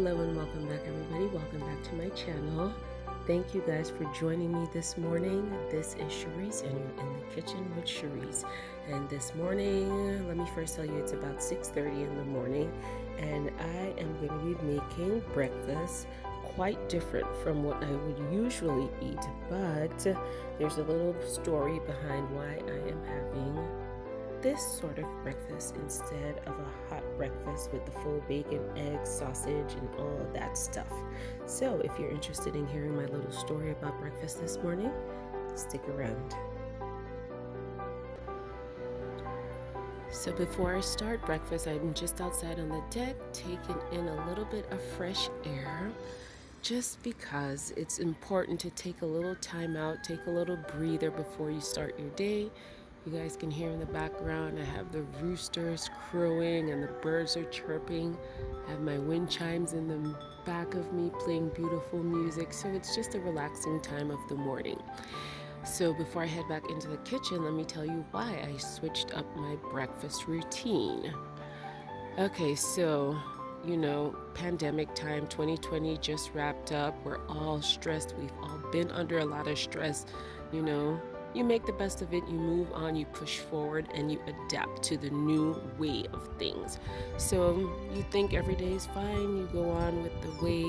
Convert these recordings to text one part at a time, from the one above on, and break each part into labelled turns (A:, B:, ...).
A: Hello and welcome back, everybody. Welcome back to my channel. Thank you guys for joining me this morning. This is Cherise and you're in the kitchen with Cherise. And this morning, let me first tell you it's about 6:30 in the morning and I am going to be making breakfast quite different from what I would usually eat, but there's a little story behind why I am having this sort of breakfast instead of a hot breakfast with the full bacon, eggs, sausage, and all of that stuff. So if you're interested in hearing my little story about breakfast this morning, stick around. So before I start breakfast, I'm just outside on the deck taking in a little bit of fresh air, just because it's important to take a little time out, take a little breather before you start your day. You guys can hear in the background, I have the roosters crowing and the birds are chirping. I have my wind chimes in the back of me playing beautiful music. So it's just a relaxing time of the morning. So before I head back into the kitchen, let me tell you why I switched up my breakfast routine. Okay, so pandemic time 2020 just wrapped up. We're all stressed. We've all been under a lot of stress. You make the best of it, you move on, you push forward, and you adapt to the new way of things. So you think every day is fine, you go on with the way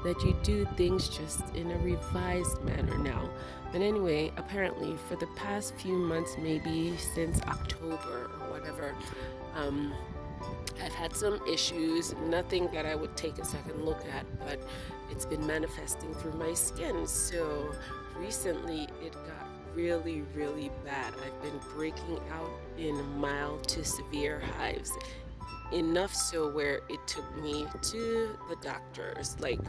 A: that you do things, just in a revised manner now. But anyway, apparently for the past few months, maybe since October or whatever, I've had some issues, nothing that I would take a second look at, but it's been manifesting through my skin. So recently it got really, really bad. I've been breaking out in mild to severe hives, enough so where it took me to the doctors, like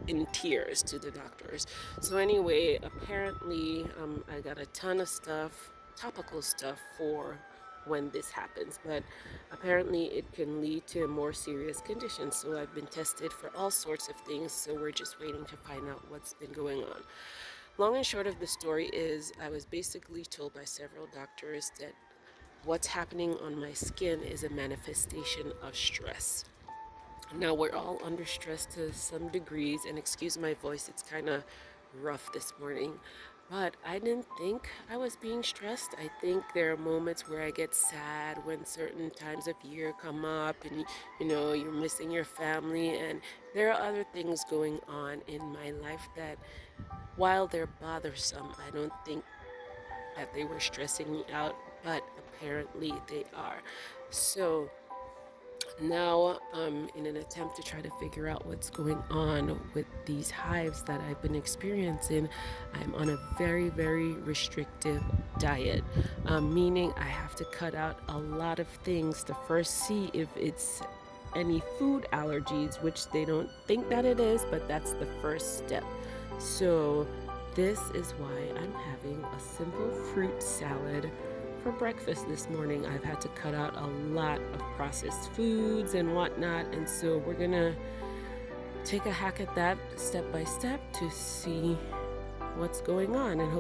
A: in tears to the doctors. So anyway, apparently I got a ton of stuff, topical stuff for when this happens, but apparently it can lead to more serious conditions. So I've been tested for all sorts of things, so we're just waiting to find out what's been going on. Long and short of the story is I was basically told by several doctors that what's happening on my skin is a manifestation of stress. Now we're all under stress to some degrees, and excuse my voice, it's kind of rough this morning, but I didn't think I was being stressed. I think there are moments where I get sad when certain times of year come up and you're missing your family, and there are other things going on in my life that, while they're bothersome, I don't think that they were stressing me out, but apparently they are. So now, in an attempt to try to figure out what's going on with these hives that I've been experiencing, I'm on a very, very restrictive diet, meaning I have to cut out a lot of things to first see if it's any food allergies, which they don't think that it is, but that's the first step. So this is why I'm having a simple fruit salad for breakfast this morning. I've had to cut out a lot of processed foods and whatnot, and so we're gonna take a hack at that step by step to see what's going on, and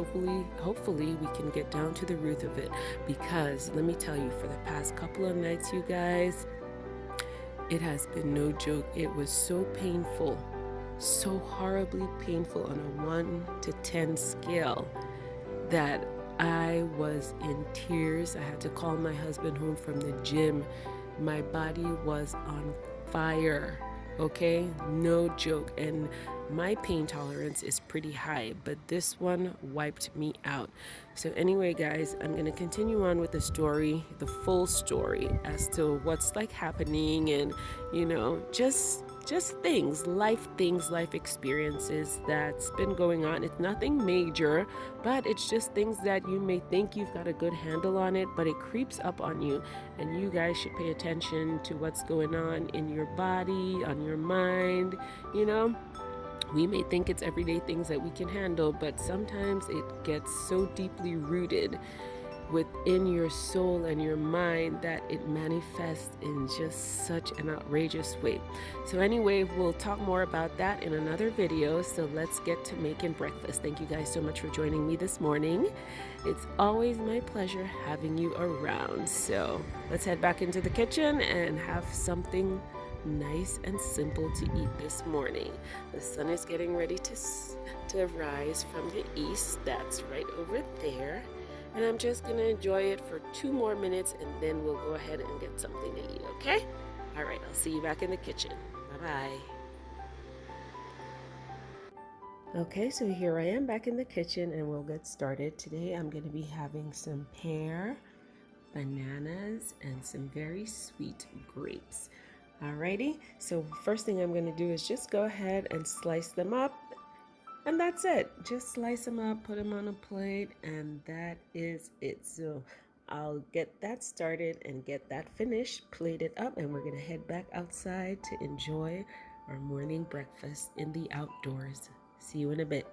A: hopefully we can get down to the root of it. Because let me tell you, for the past couple of nights, you guys, it has been no joke. It was so painful, so horribly painful on a 1 to 10 scale that I was in tears. I had to call my husband home from the gym. My body was on fire, okay? No joke. And my pain tolerance is pretty high, but this one wiped me out. So anyway, guys, I'm gonna continue on with the story, the full story as to what's like happening, and just things, life experiences that's been going on. It's nothing major, but it's just things that you may think you've got a good handle on it, but it creeps up on you, and you guys should pay attention to what's going on in your body, on your mind. We may think it's everyday things that we can handle, but sometimes it gets so deeply rooted within your soul and your mind that it manifests in just such an outrageous way. So anyway, we'll talk more about that in another video. So let's get to making breakfast. Thank you guys so much for joining me this morning. It's always my pleasure having you around. So let's head back into the kitchen and have something nice and simple to eat this morning. The sun is getting ready to rise from the east. That's right over there. And I'm just going to enjoy it for 2 more minutes and then we'll go ahead and get something to eat, okay? All right, I'll see you back in the kitchen. Bye-bye. Okay, so here I am back in the kitchen and we'll get started. Today I'm going to be having some pear, bananas, and some very sweet grapes. Alrighty, so first thing I'm going to do is just go ahead and slice them up. And that's it. Just slice them up, put them on a plate, and that is it. So I'll get that started and get that finished, plate it up, and we're going to head back outside to enjoy our morning breakfast in the outdoors. See you in a bit.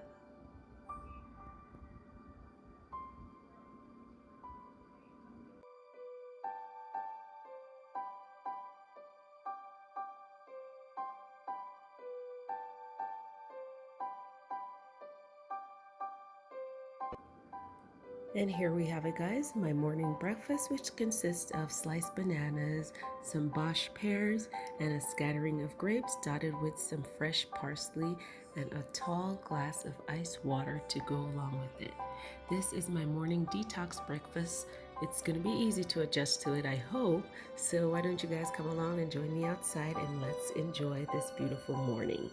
A: And here we have it, guys, my morning breakfast, which consists of sliced bananas, some Bosch pears, and a scattering of grapes dotted with some fresh parsley and a tall glass of ice water to go along with it. This is my morning detox breakfast. It's going to be easy to adjust to it, I hope. So why don't you guys come along and join me outside and let's enjoy this beautiful morning.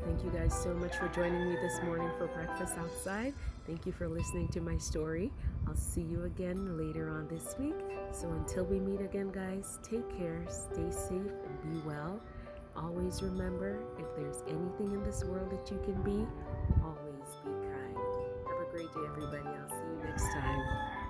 A: Thank you guys so much for joining me this morning for breakfast outside. Thank you for listening to my story. I'll see you again later on this week. So until we meet again, guys, take care, stay safe, and be well. Always remember, if there's anything in this world that you can be, always be kind. Have a great day, everybody. I'll see you next time.